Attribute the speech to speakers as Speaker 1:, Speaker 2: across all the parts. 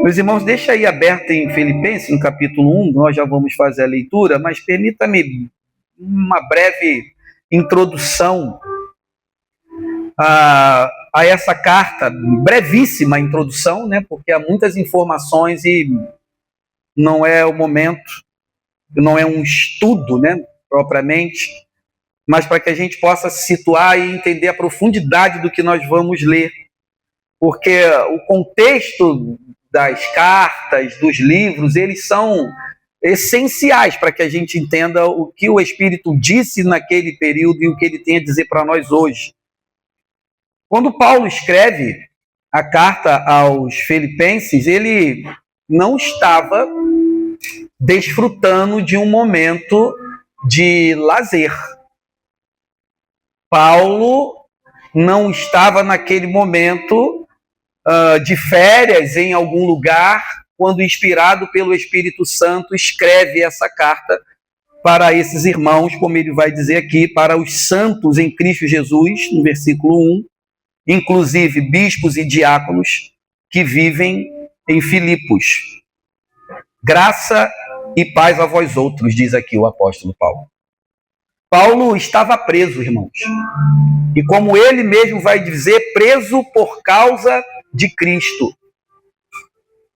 Speaker 1: Meus irmãos, deixa aí aberto em Filipenses, no capítulo 1, nós já vamos fazer a leitura, mas permita-me uma breve introdução a essa carta, brevíssima introdução, né, porque há muitas informações e não é o momento, não é um estudo, né, propriamente, mas para que a gente possa se situar e entender a profundidade do que nós vamos ler. Porque o contexto das cartas, dos livros, eles são essenciais para que a gente entenda o que o Espírito disse naquele período e o que ele tem a dizer para nós hoje. Quando Paulo escreve a carta aos Filipenses, ele não estava desfrutando de um momento de lazer. Paulo não estava naquele momento de férias em algum lugar, quando inspirado pelo Espírito Santo escreve essa carta para esses irmãos, como ele vai dizer aqui, para os santos em Cristo Jesus, no versículo 1, inclusive bispos e diáconos que vivem em Filipos. Graça e paz a vós outros, diz aqui o apóstolo Paulo. Paulo estava preso, irmãos. E como ele mesmo vai dizer, preso por causa de Cristo.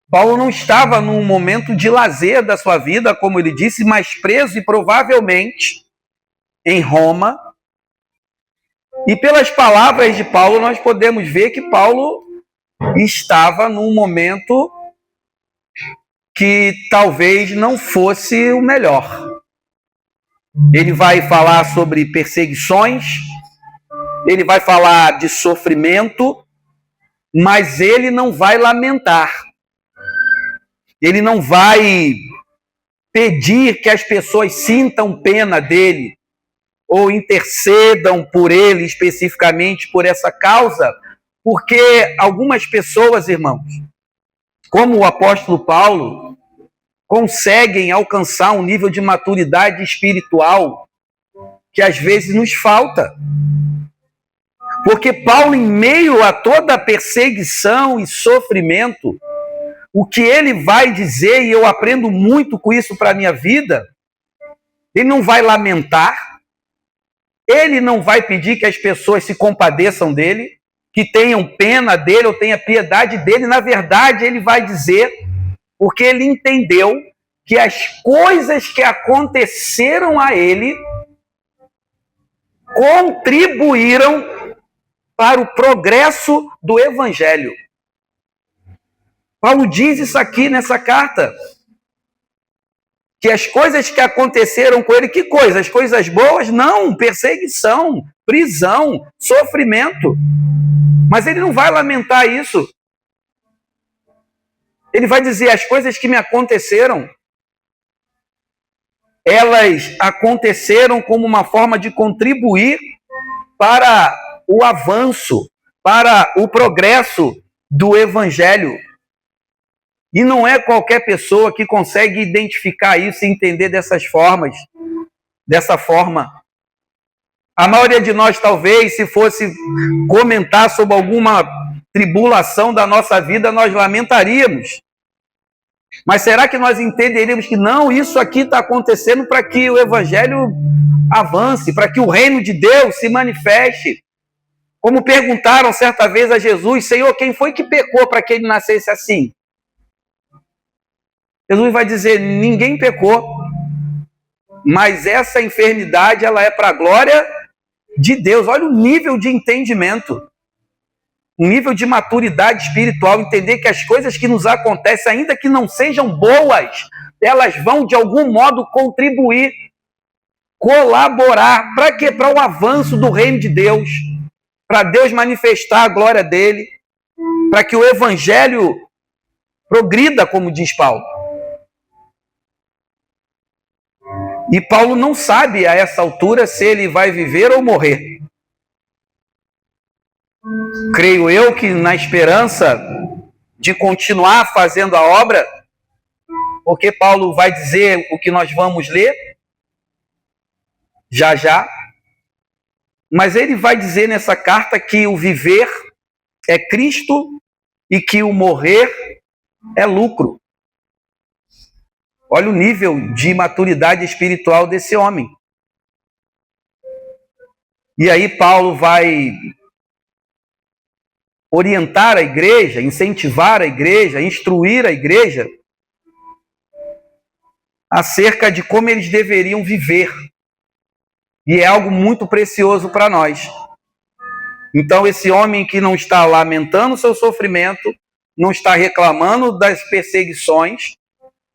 Speaker 1: Paulo não estava num momento de lazer da sua vida, como ele disse, mas preso e provavelmente em Roma. E pelas palavras de Paulo, nós podemos ver que Paulo estava num momento que talvez não fosse o melhor. Ele vai falar sobre perseguições, ele vai falar de sofrimento, mas ele não vai lamentar. Ele não vai pedir que as pessoas sintam pena dele ou intercedam por ele especificamente por essa causa, porque algumas pessoas, irmãos, como o apóstolo Paulo, conseguem alcançar um nível de maturidade espiritual que às vezes nos falta. Porque Paulo, em meio a toda a perseguição e sofrimento, o que ele vai dizer, e eu aprendo muito com isso para a minha vida, ele não vai lamentar, ele não vai pedir que as pessoas se compadeçam dele, que tenham pena dele ou tenham piedade dele. Na verdade, ele vai dizer, porque ele entendeu que as coisas que aconteceram a ele contribuíram para o progresso do Evangelho. Paulo diz isso aqui nessa carta, que as coisas que aconteceram com ele, que coisas? As coisas boas? Não, perseguição, prisão, sofrimento. Mas ele não vai lamentar isso. Ele vai dizer, as coisas que me aconteceram, elas aconteceram como uma forma de contribuir para o avanço, para o progresso do Evangelho. E não é qualquer pessoa que consegue identificar isso e entender dessa forma. A maioria de nós, talvez, se fosse comentar sobre alguma tribulação da nossa vida, nós lamentaríamos. Mas será que nós entenderíamos que não, isso aqui está acontecendo para que o Evangelho avance, para que o reino de Deus se manifeste? Como perguntaram certa vez a Jesus, Senhor, quem foi que pecou para que ele nascesse assim? Jesus vai dizer, ninguém pecou, mas essa enfermidade ela é para a glória de Deus. Olha o nível de entendimento, um nível de maturidade espiritual, entender que as coisas que nos acontecem, ainda que não sejam boas, elas vão de algum modo contribuir, colaborar, para quê? Para o avanço do reino de Deus, para Deus manifestar a glória dele, para que o Evangelho progrida, como diz Paulo. E Paulo não sabe a essa altura se ele vai viver ou morrer. Creio eu que na esperança de continuar fazendo a obra, porque Paulo vai dizer o que nós vamos ler já, mas ele vai dizer nessa carta que o viver é Cristo e que o morrer é lucro. Olha o nível de maturidade espiritual desse homem. E aí Paulo vai orientar a igreja, incentivar a igreja, instruir a igreja acerca de como eles deveriam viver. E é algo muito precioso para nós. Então, esse homem que não está lamentando o seu sofrimento, não está reclamando das perseguições,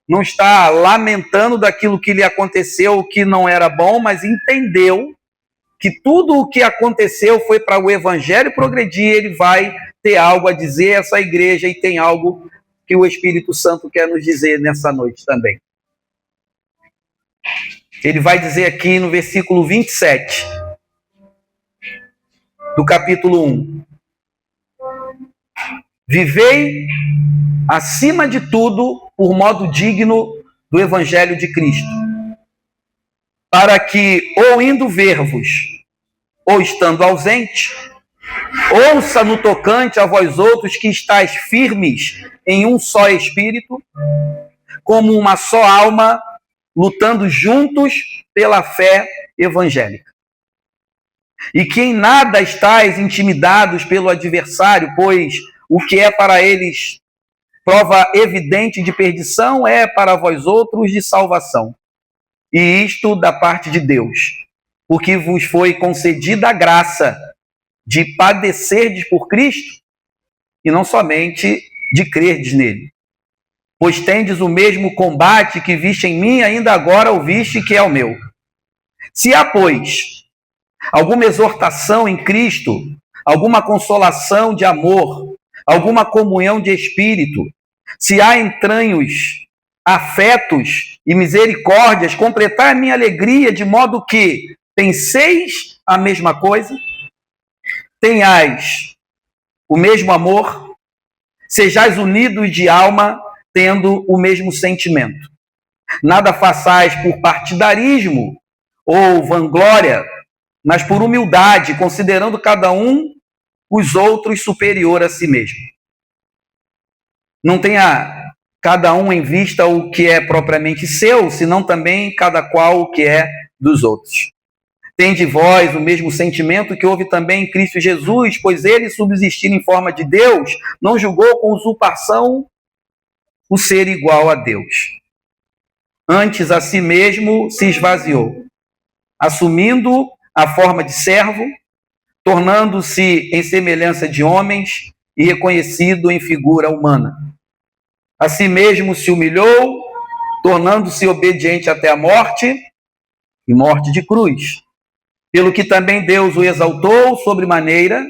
Speaker 1: não está lamentando daquilo que lhe aconteceu, que não era bom, mas entendeu que tudo o que aconteceu foi para o evangelho progredir, ele vai ter algo a dizer a essa igreja e tem algo que o Espírito Santo quer nos dizer nessa noite também. Ele vai dizer aqui no versículo 27 do capítulo 1. Vivei, acima de tudo, por modo digno do Evangelho de Cristo, para que, ou indo ver-vos, ou estando ausente, ouça no tocante a vós outros que estáis firmes em um só espírito, como uma só alma, lutando juntos pela fé evangélica. E que em nada estáis intimidados pelo adversário, pois o que é para eles prova evidente de perdição é para vós outros de salvação. E isto da parte de Deus, porque vos foi concedida a graça de padecerdes por Cristo, e não somente de crerdes nele. Pois tendes o mesmo combate que viste em mim, ainda agora ouviste que é o meu. Se há, pois, alguma exortação em Cristo, alguma consolação de amor, alguma comunhão de espírito, se há entranhos, afetos e misericórdias, completai a minha alegria de modo que penseis a mesma coisa, tenhais o mesmo amor, sejais unidos de alma, tendo o mesmo sentimento. Nada façais por partidarismo ou vanglória, mas por humildade, considerando cada um os outros superior a si mesmo. Não tenha cada um em vista o que é propriamente seu, senão também cada qual o que é dos outros. Tende vós o mesmo sentimento que houve também em Cristo Jesus, pois ele, subsistindo em forma de Deus, não julgou com usurpação o ser igual a Deus. Antes a si mesmo se esvaziou, assumindo a forma de servo, tornando-se em semelhança de homens e reconhecido em figura humana. A si mesmo se humilhou, tornando-se obediente até a morte, e morte de cruz. Pelo que também Deus o exaltou sobremaneira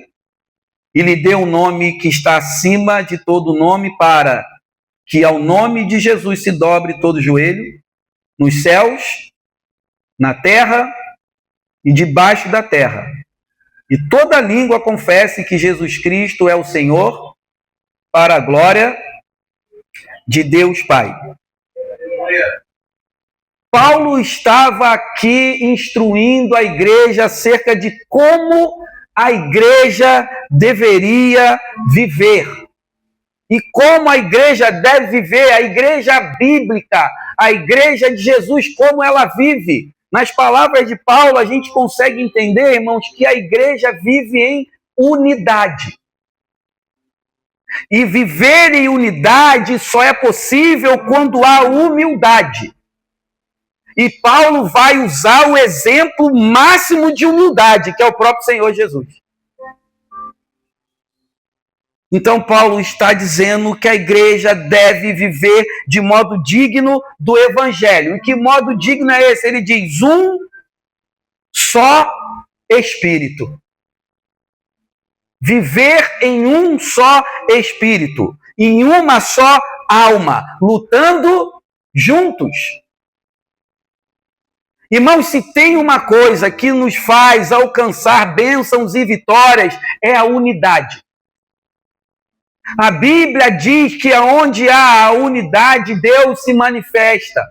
Speaker 1: e lhe deu um nome que está acima de todo nome, para que ao nome de Jesus se dobre todo joelho, nos céus, na terra e debaixo da terra, e toda língua confesse que Jesus Cristo é o Senhor, para a glória de Deus Pai. Paulo estava aqui instruindo a igreja acerca de como a igreja deveria viver. E como a igreja deve viver, a igreja bíblica, a igreja de Jesus, como ela vive. Nas palavras de Paulo, a gente consegue entender, irmãos, que a igreja vive em unidade. E viver em unidade só é possível quando há humildade. E Paulo vai usar o exemplo máximo de humildade, que é o próprio Senhor Jesus. Então Paulo está dizendo que a igreja deve viver de modo digno do Evangelho. E que modo digno é esse? Ele diz, um só Espírito. Viver em um só Espírito, em uma só alma, lutando juntos. Irmãos, se tem uma coisa que nos faz alcançar bênçãos e vitórias, é a unidade. A Bíblia diz que onde há a unidade, Deus se manifesta.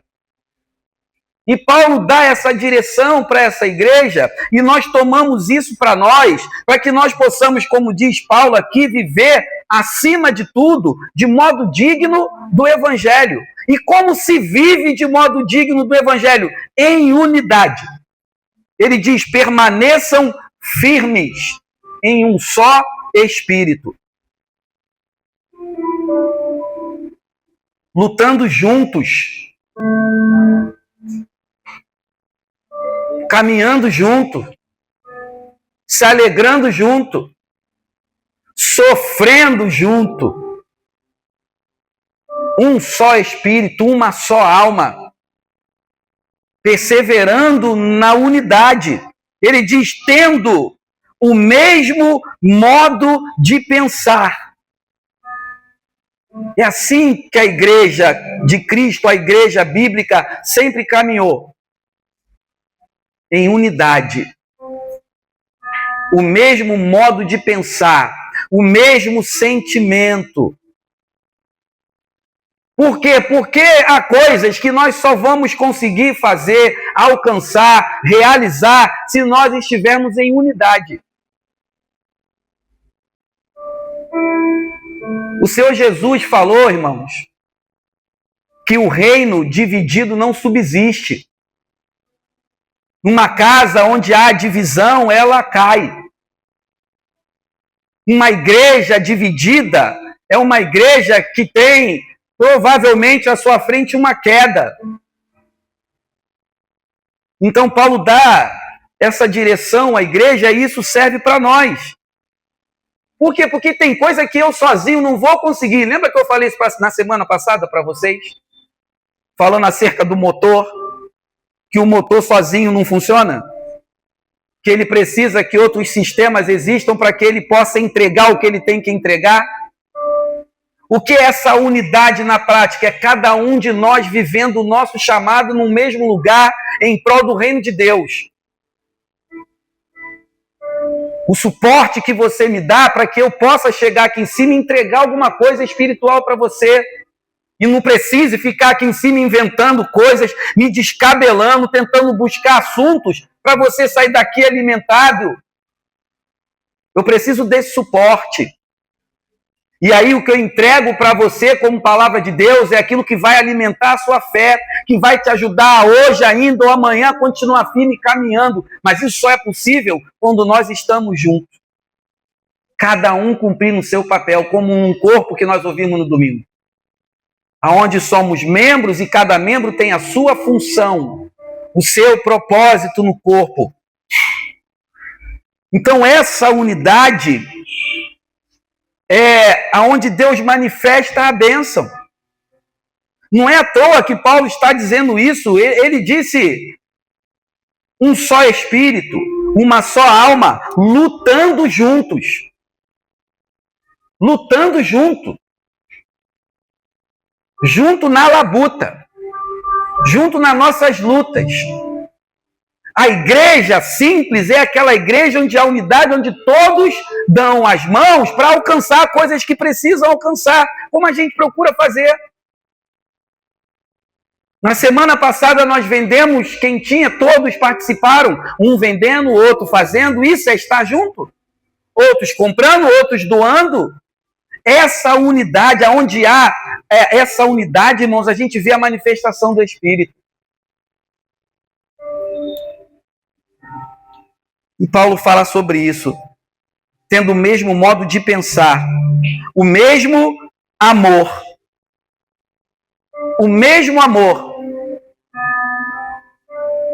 Speaker 1: E Paulo dá essa direção para essa igreja, e nós tomamos isso para nós, para que nós possamos, como diz Paulo aqui, viver acima de tudo, de modo digno do Evangelho. E como se vive de modo digno do Evangelho? Em unidade. Ele diz: permaneçam firmes em um só Espírito, lutando juntos, caminhando junto, se alegrando junto, sofrendo junto. Um só Espírito, uma só alma, perseverando na unidade. Ele diz: tendo o mesmo modo de pensar. É assim que a igreja de Cristo, a igreja bíblica, sempre caminhou. Em unidade. O mesmo modo de pensar, o mesmo sentimento. Por quê? Porque há coisas que nós só vamos conseguir fazer, alcançar, realizar, se nós estivermos em unidade. O Senhor Jesus falou, irmãos, que o reino dividido não subsiste. Numa casa onde há divisão, ela cai. Uma igreja dividida é uma igreja que tem, provavelmente, à sua frente uma queda. Então, Paulo dá essa direção à igreja e isso serve para nós. Por quê? Porque tem coisa que eu sozinho não vou conseguir. Lembra que eu falei isso na semana passada para vocês? Falando acerca do motor. Que o motor sozinho não funciona, que ele precisa que outros sistemas existam para que ele possa entregar o que ele tem que entregar. O que é essa unidade na prática? É cada um de nós vivendo o nosso chamado no mesmo lugar em prol do reino de Deus. O suporte que você me dá para que eu possa chegar aqui em cima e entregar alguma coisa espiritual para você. E não precise ficar aqui em cima inventando coisas, me descabelando, tentando buscar assuntos para você sair daqui alimentado. Eu preciso desse suporte. E aí o que eu entrego para você como palavra de Deus é aquilo que vai alimentar a sua fé, que vai te ajudar hoje ainda ou amanhã a continuar firme caminhando. Mas isso só é possível quando nós estamos juntos. Cada um cumprindo o seu papel, como um corpo que nós ouvimos no domingo. Aonde somos membros e cada membro tem a sua função, o seu propósito no corpo. Então essa unidade é aonde Deus manifesta a bênção. Não é à toa que Paulo está dizendo isso. Ele disse: um só espírito, uma só alma, lutando juntos. Lutando junto. Junto na labuta, junto nas nossas lutas. A igreja simples é aquela igreja onde há unidade, onde todos dão as mãos para alcançar coisas que precisam alcançar, como a gente procura fazer. Na semana passada nós vendemos quentinha, todos participaram, um vendendo, o outro fazendo, isso é estar junto. Outros comprando, outros doando. Essa unidade, aonde há essa unidade, irmãos, a gente vê a manifestação do Espírito. E Paulo fala sobre isso, tendo o mesmo modo de pensar, o mesmo amor. O mesmo amor.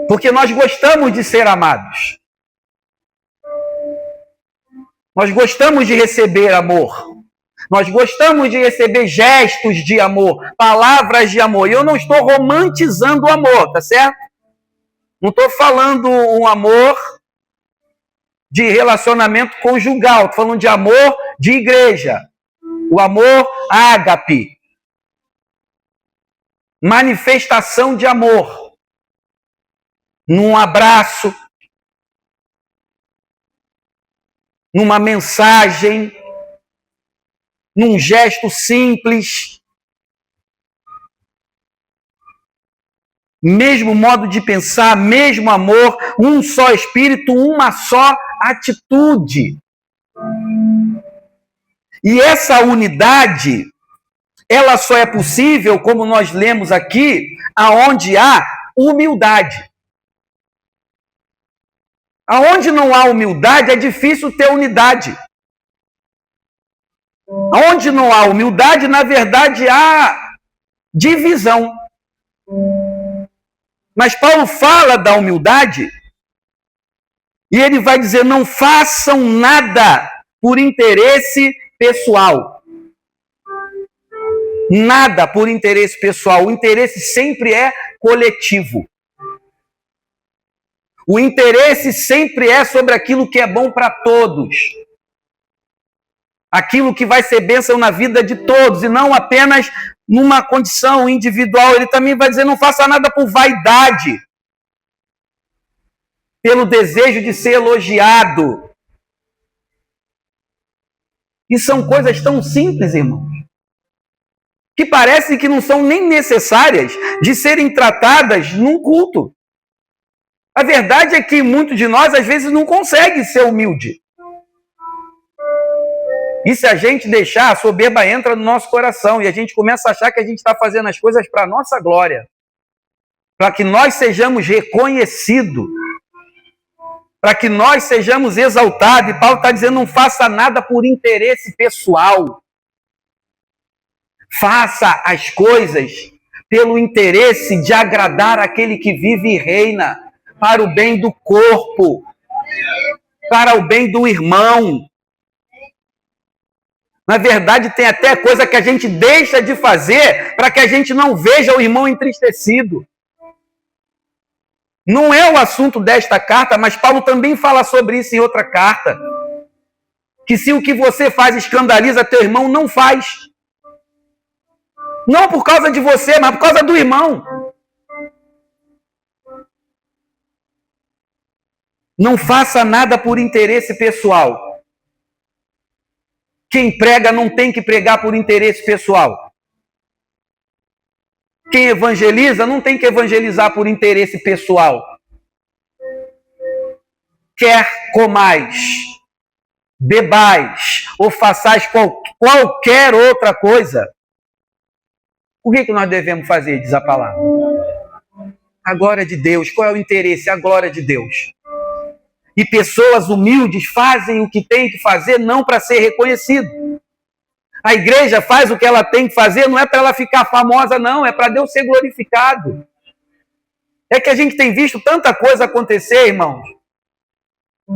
Speaker 1: Porque nós gostamos de ser amados. Nós gostamos de receber amor. Nós gostamos de receber gestos de amor, palavras de amor. E eu não estou romantizando o amor, tá certo? Não estou falando um amor de relacionamento conjugal. Estou falando de amor de igreja. O amor ágape. Manifestação de amor. Num abraço. Numa mensagem. Num gesto simples. mesmo modo de pensar, mesmo amor, um só espírito, uma só atitude. E essa unidade, ela só é possível, como nós lemos aqui, aonde há humildade. Aonde não há humildade, é difícil ter unidade. Onde não há humildade, na verdade, há divisão. Mas Paulo fala da humildade e ele vai dizer: não façam nada por interesse pessoal. Nada por interesse pessoal. O interesse sempre é coletivo. O interesse sempre é sobre aquilo que é bom para todos. Aquilo que vai ser bênção na vida de todos, e não apenas numa condição individual. Ele também vai dizer: não faça nada por vaidade, pelo desejo de ser elogiado. E são coisas tão simples, irmãos, que parecem que não são nem necessárias de serem tratadas num culto. A verdade é que muitos de nós, às vezes, não conseguem ser humilde. E se a gente deixar, a soberba entra no nosso coração e a gente começa a achar que a gente está fazendo as coisas para a nossa glória, para que nós sejamos reconhecidos, para que nós sejamos exaltados. E Paulo está dizendo: não faça nada por interesse pessoal. Faça as coisas pelo interesse de agradar aquele que vive e reina, para o bem do corpo, para o bem do irmão. Na verdade, tem até coisa que a gente deixa de fazer para que a gente não veja o irmão entristecido. Não é o assunto desta carta, mas Paulo também fala sobre isso em outra carta. Que se o que você faz escandaliza teu irmão, não faz. Não por causa de você, mas por causa do irmão. Não faça nada por interesse pessoal. Quem prega não tem que pregar por interesse pessoal. Quem evangeliza não tem que evangelizar por interesse pessoal. Quer comais, bebais ou façais qualquer outra coisa, o que nós devemos fazer, diz a palavra? A glória de Deus. Qual é o interesse? A glória de Deus. E pessoas humildes fazem o que tem que fazer não para ser reconhecido. A igreja faz o que ela tem que fazer, não é para ela ficar famosa, não, é para Deus ser glorificado. É que a gente tem visto tanta coisa acontecer, irmãos,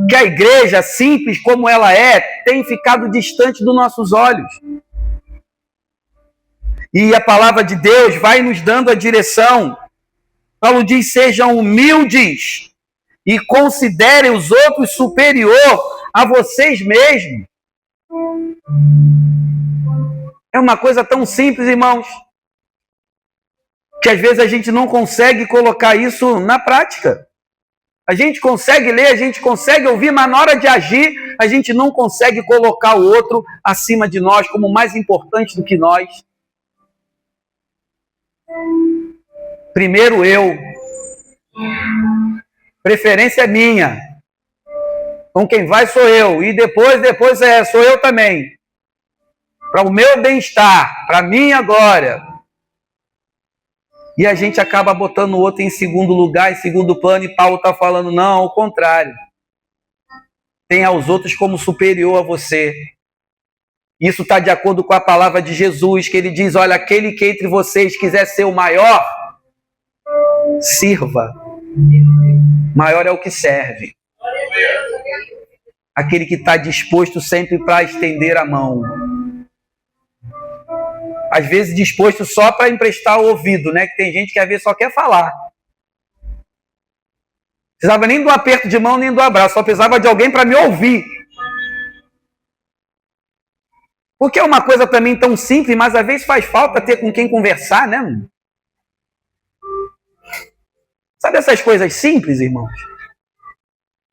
Speaker 1: que a igreja, simples como ela é, tem ficado distante dos nossos olhos. E a palavra de Deus vai nos dando a direção. Paulo diz: sejam humildes e considerem os outros superior a vocês mesmos. É uma coisa tão simples, irmãos, que às vezes a gente não consegue colocar isso na prática. A gente consegue ler, a gente consegue ouvir, mas na hora de agir, a gente não consegue colocar o outro acima de nós, como mais importante do que nós. Primeiro eu. Preferência é minha. Com quem vai sou eu. E depois sou eu também. Para o meu bem-estar, para a minha glória. E a gente acaba botando o outro em segundo lugar, em segundo plano, e Paulo está falando: não, ao contrário. Tenha os outros como superior a você. Isso está de acordo com a palavra de Jesus, que ele diz: olha, aquele que entre vocês quiser ser o maior, sirva. Maior é o que serve. Aquele que está disposto sempre para estender a mão. Às vezes disposto só para emprestar o ouvido, né? Que tem gente que às vezes só quer falar. Não precisava nem do aperto de mão, nem do abraço. Só precisava de alguém para me ouvir. Porque é uma coisa também tão simples, mas às vezes faz falta ter com quem conversar, né? Sabe essas coisas simples, irmãos?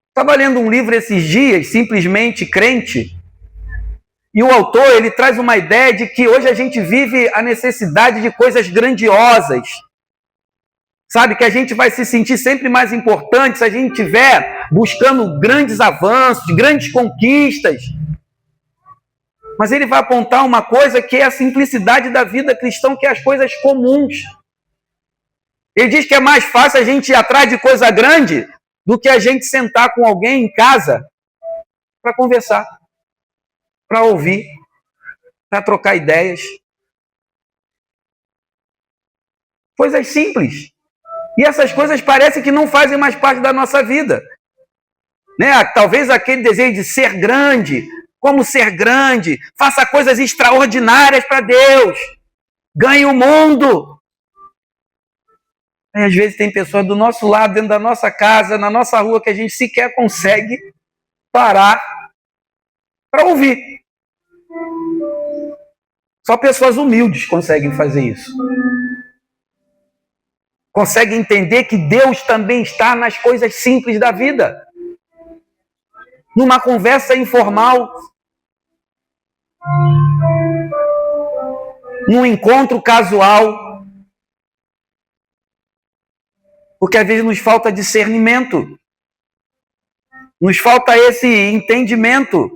Speaker 1: Estava lendo um livro esses dias, Simplesmente Crente, e o autor, ele traz uma ideia de que hoje a gente vive a necessidade de coisas grandiosas. Sabe, que a gente vai se sentir sempre mais importante se a gente estiver buscando grandes avanços, grandes conquistas. Mas ele vai apontar uma coisa que é a simplicidade da vida cristã, que é as coisas comuns. Ele diz que é mais fácil a gente ir atrás de coisa grande do que a gente sentar com alguém em casa para conversar, para ouvir, para trocar ideias. Coisas simples. E essas coisas parecem que não fazem mais parte da nossa vida. Né? Talvez aquele desejo de ser grande, como ser grande, faça coisas extraordinárias para Deus, ganhe o mundo. E às vezes tem pessoas do nosso lado, dentro da nossa casa, na nossa rua, que a gente sequer consegue parar para ouvir. Só pessoas humildes conseguem fazer isso. Conseguem entender que Deus também está nas coisas simples da vida. Numa conversa informal, num encontro casual. Porque às vezes nos falta discernimento, nos falta esse entendimento,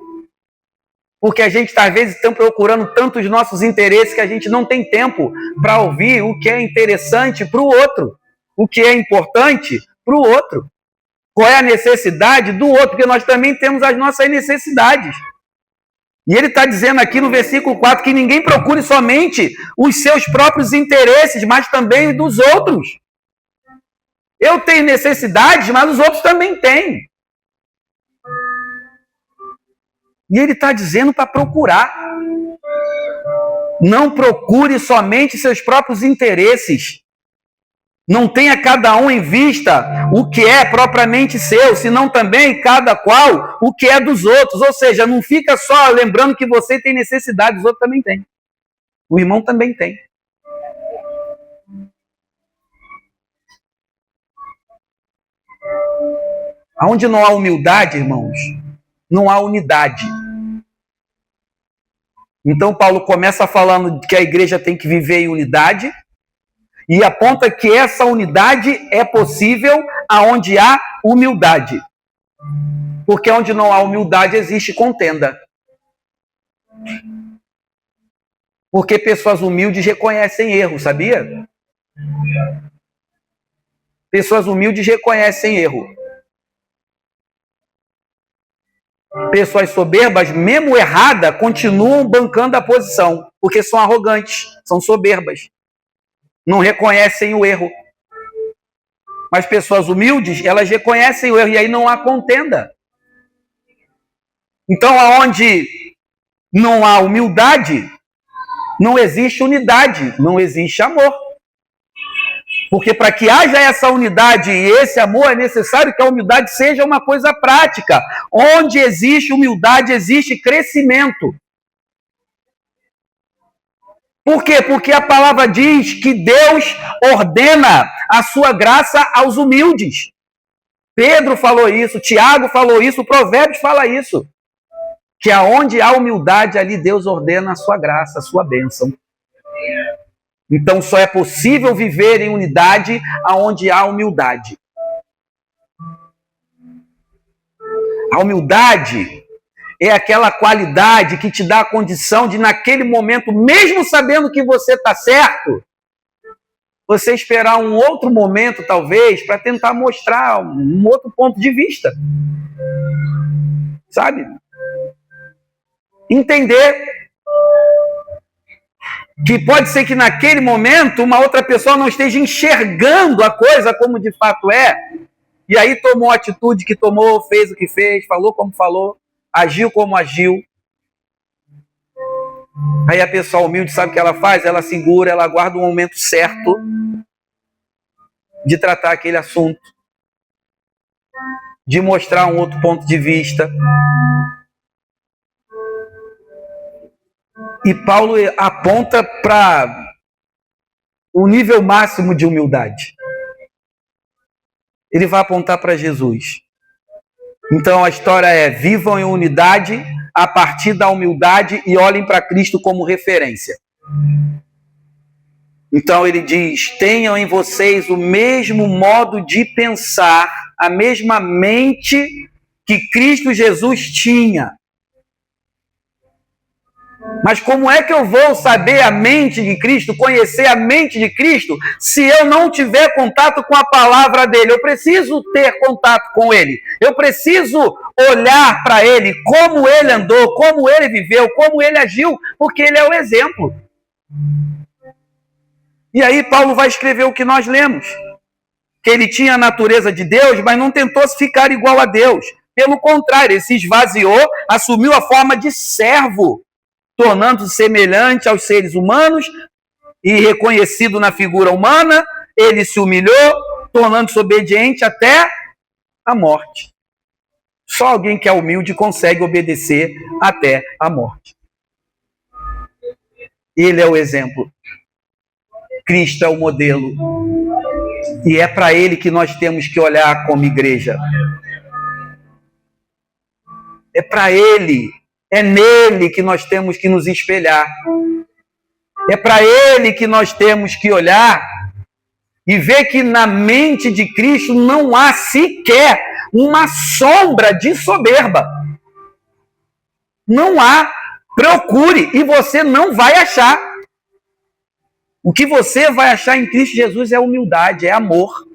Speaker 1: porque a gente está às vezes procurando tantos nossos interesses que a gente não tem tempo para ouvir o que é interessante para o outro, o que é importante para o outro, qual é a necessidade do outro, porque nós também temos as nossas necessidades. E ele está dizendo aqui no versículo 4 que ninguém procure somente os seus próprios interesses, mas também os dos outros. Eu tenho necessidades, mas os outros também têm. E ele está dizendo para procurar. Não procure somente seus próprios interesses. Não tenha cada um em vista o que é propriamente seu, senão também cada qual o que é dos outros. Ou seja, não fica só lembrando que você tem necessidade, os outros também têm. O irmão também tem. Onde não há humildade, irmãos, não há unidade. Então Paulo começa falando que a igreja tem que viver em unidade e aponta que essa unidade é possível aonde há humildade. Porque onde não há humildade existe contenda. Porque pessoas humildes reconhecem erro, sabia? Pessoas humildes reconhecem erro. Pessoas soberbas, mesmo errada, continuam bancando a posição, porque são arrogantes, são soberbas. Não reconhecem o erro. Mas pessoas humildes, elas reconhecem o erro, e aí não há contenda. Então, aonde não há humildade, não existe unidade, não existe amor. Porque para que haja essa unidade e esse amor, é necessário que a humildade seja uma coisa prática. Onde existe humildade, existe crescimento. Por quê? Porque a palavra diz que Deus ordena a sua graça aos humildes. Pedro falou isso, Tiago falou isso, o Provérbios fala isso. Que aonde há humildade, ali Deus ordena a sua graça, a sua bênção. Então só é possível viver em unidade aonde há humildade. A humildade é aquela qualidade que te dá a condição de, naquele momento, mesmo sabendo que você está certo, você esperar um outro momento, talvez, para tentar mostrar um outro ponto de vista. Sabe? Entender que pode ser que naquele momento uma outra pessoa não esteja enxergando a coisa como de fato é, e aí tomou a atitude que tomou, fez o que fez, falou como falou, agiu como agiu. Aí a pessoa humilde sabe o que ela faz? Ela segura, ela aguarda o momento certo de tratar aquele assunto, de mostrar um outro ponto de vista. E Paulo aponta para o nível máximo de humildade. Ele vai apontar para Jesus. Então a história é: vivam em unidade a partir da humildade e olhem para Cristo como referência. Então ele diz: tenham em vocês o mesmo modo de pensar, a mesma mente que Cristo Jesus tinha. Mas como é que eu vou saber a mente de Cristo, conhecer a mente de Cristo, se eu não tiver contato com a palavra dele? Eu preciso ter contato com ele. Eu preciso olhar para ele, como ele andou, como ele viveu, como ele agiu, porque ele é o exemplo. E aí Paulo vai escrever o que nós lemos. Que ele tinha a natureza de Deus, mas não tentou se ficar igual a Deus. Pelo contrário, ele se esvaziou, assumiu a forma de servo, tornando-se semelhante aos seres humanos e reconhecido na figura humana, ele se humilhou, tornando-se obediente até a morte. Só alguém que é humilde consegue obedecer até a morte. Ele é o exemplo. Cristo é o modelo. E é para ele que nós temos que olhar como igreja. É para ele, é nele que nós temos que nos espelhar. É para ele que nós temos que olhar e ver que na mente de Cristo não há sequer uma sombra de soberba. Não há. Procure e você não vai achar. O que você vai achar em Cristo Jesus é humildade, é amor.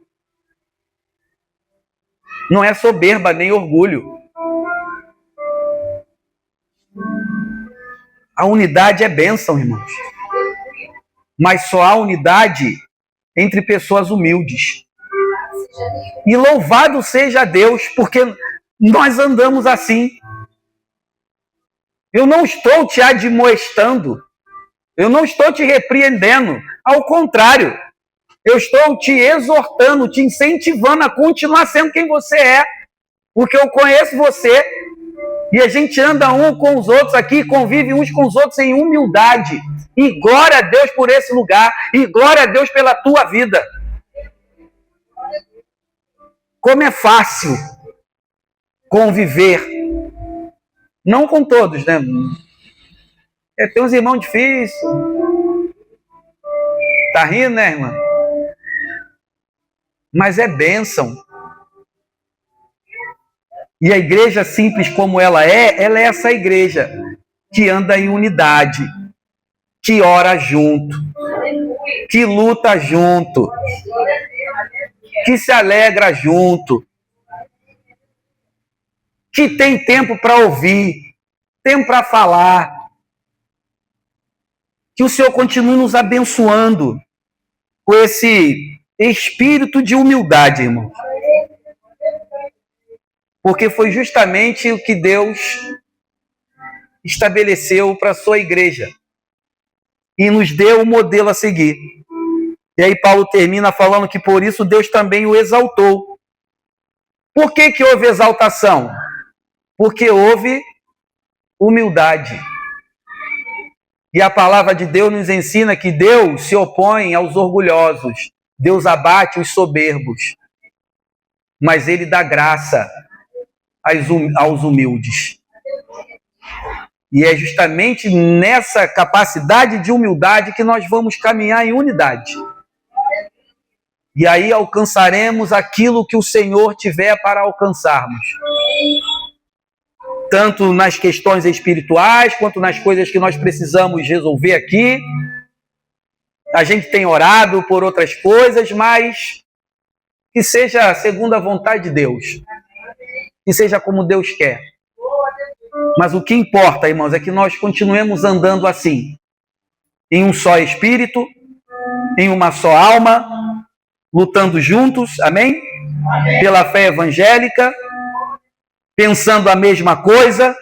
Speaker 1: Não é soberba nem orgulho. A unidade é bênção, irmãos. Mas só há unidade entre pessoas humildes. E louvado seja Deus, porque nós andamos assim. Eu não estou te admoestando. Eu não estou te repreendendo. Ao contrário, eu estou te exortando, te incentivando a continuar sendo quem você é. Porque eu conheço você. E a gente anda um com os outros aqui, convive uns com os outros em humildade. E glória a Deus por esse lugar. E glória a Deus pela tua vida. Como é fácil conviver. Não com todos, né? Tem uns irmãos difíceis. Tá rindo, né, irmã? Mas é bênção. E a igreja simples como ela é essa igreja que anda em unidade, que ora junto, que luta junto, que se alegra junto, que tem tempo para ouvir, tempo para falar. Que o Senhor continue nos abençoando com esse espírito de humildade, irmão. Porque foi justamente o que Deus estabeleceu para a sua igreja. E nos deu o modelo a seguir. E aí Paulo termina falando que por isso Deus também o exaltou. Por que houve exaltação? Porque houve humildade. E a palavra de Deus nos ensina que Deus se opõe aos orgulhosos. Deus abate os soberbos. Mas ele dá graça aos humildes. E é justamente nessa capacidade de humildade que nós vamos caminhar em unidade. E aí alcançaremos aquilo que o Senhor tiver para alcançarmos. Tanto nas questões espirituais, quanto nas coisas que nós precisamos resolver aqui. A gente tem orado por outras coisas, mas que seja segundo a vontade de Deus. Que seja como Deus quer. Mas o que importa, irmãos, é que nós continuemos andando assim. Em um só espírito, em uma só alma, lutando juntos, amém? Pela fé evangélica, pensando a mesma coisa,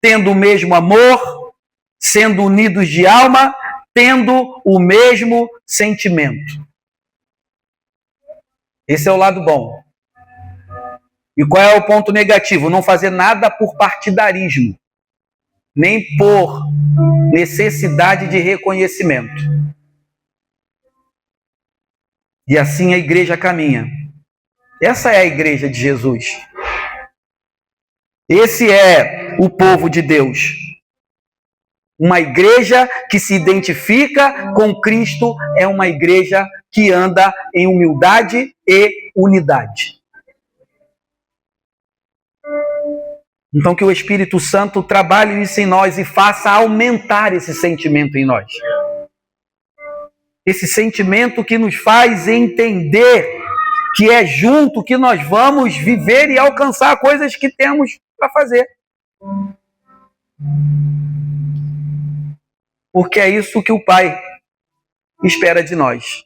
Speaker 1: tendo o mesmo amor, sendo unidos de alma, tendo o mesmo sentimento. Esse é o lado bom. E qual é o ponto negativo? Não fazer nada por partidarismo, nem por necessidade de reconhecimento. E assim a igreja caminha. Essa é a igreja de Jesus. Esse é o povo de Deus. Uma igreja que se identifica com Cristo é uma igreja que anda em humildade e unidade. Então que o Espírito Santo trabalhe isso em nós e faça aumentar esse sentimento em nós. Esse sentimento que nos faz entender que é junto que nós vamos viver e alcançar coisas que temos para fazer. Porque é isso que o Pai espera de nós.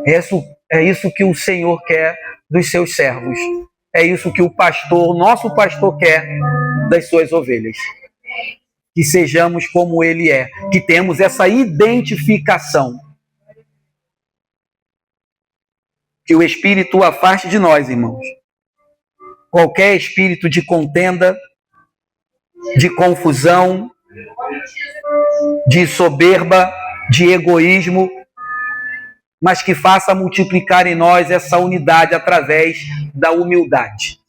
Speaker 1: É isso que o Senhor quer dos seus servos. É isso que o pastor, nosso pastor, quer das suas ovelhas. Que sejamos como ele é, que temos essa identificação. Que o Espírito afaste de nós, irmãos, qualquer espírito de contenda, de confusão, de soberba, de egoísmo, mas que faça multiplicar em nós essa unidade através da humildade.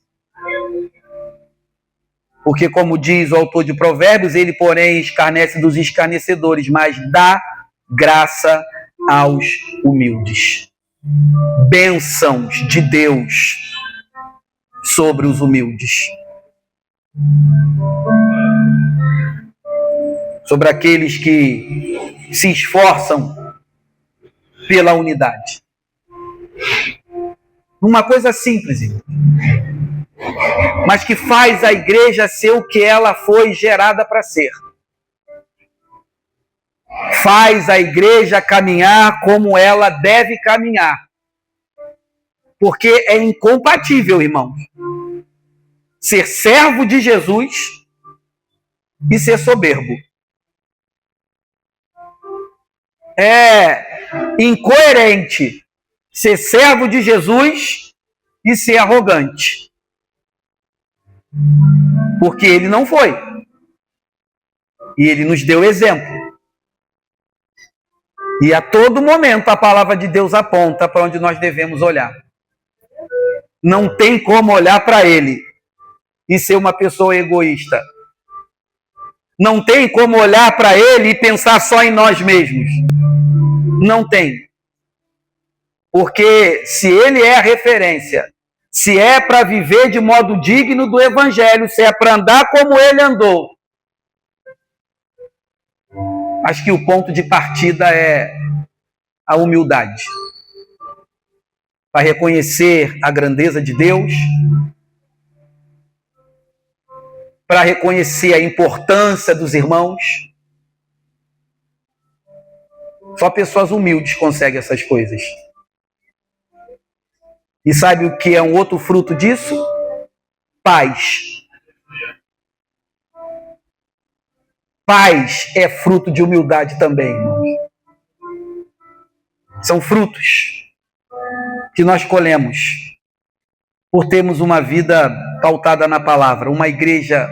Speaker 1: Porque, como diz o autor de Provérbios, ele, porém, escarnece dos escarnecedores, mas dá graça aos humildes. Bênçãos de Deus sobre os humildes. Sobre aqueles que se esforçam pela unidade. Uma coisa simples, mas que faz a igreja ser o que ela foi gerada para ser. Faz a igreja caminhar como ela deve caminhar. Porque é incompatível, irmãos, ser servo de Jesus e ser soberbo. É incoerente ser servo de Jesus e ser arrogante. Porque ele não foi. E ele nos deu exemplo. E a todo momento a palavra de Deus aponta para onde nós devemos olhar. Não tem como olhar para ele e ser uma pessoa egoísta. Não tem como olhar para ele e pensar só em nós mesmos. Não tem. Porque se ele é a referência, se é para viver de modo digno do Evangelho, se é para andar como ele andou, acho que o ponto de partida é a humildade. Para reconhecer a grandeza de Deus, para reconhecer a importância dos irmãos. Só pessoas humildes conseguem essas coisas. E sabe o que é um outro fruto disso? Paz. Paz é fruto de humildade também, irmãos. São frutos que nós colhemos por termos uma vida pautada na palavra, uma igreja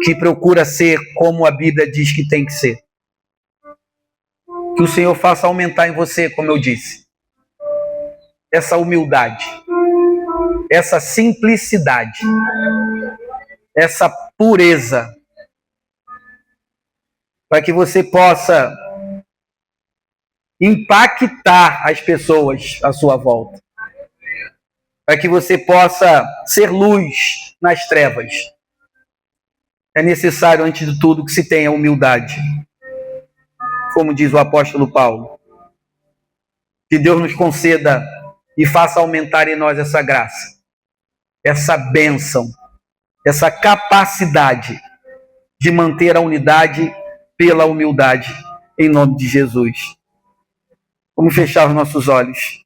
Speaker 1: que procura ser como a Bíblia diz que tem que ser. Que o Senhor faça aumentar em você, como eu disse, essa humildade, essa simplicidade, essa pureza, para que você possa impactar as pessoas à sua volta, para que você possa ser luz nas trevas. É necessário, antes de tudo, que se tenha humildade, como diz o apóstolo Paulo. Que Deus nos conceda e faça aumentar em nós essa graça, essa bênção, essa capacidade de manter a unidade pela humildade, em nome de Jesus. Vamos fechar os nossos olhos.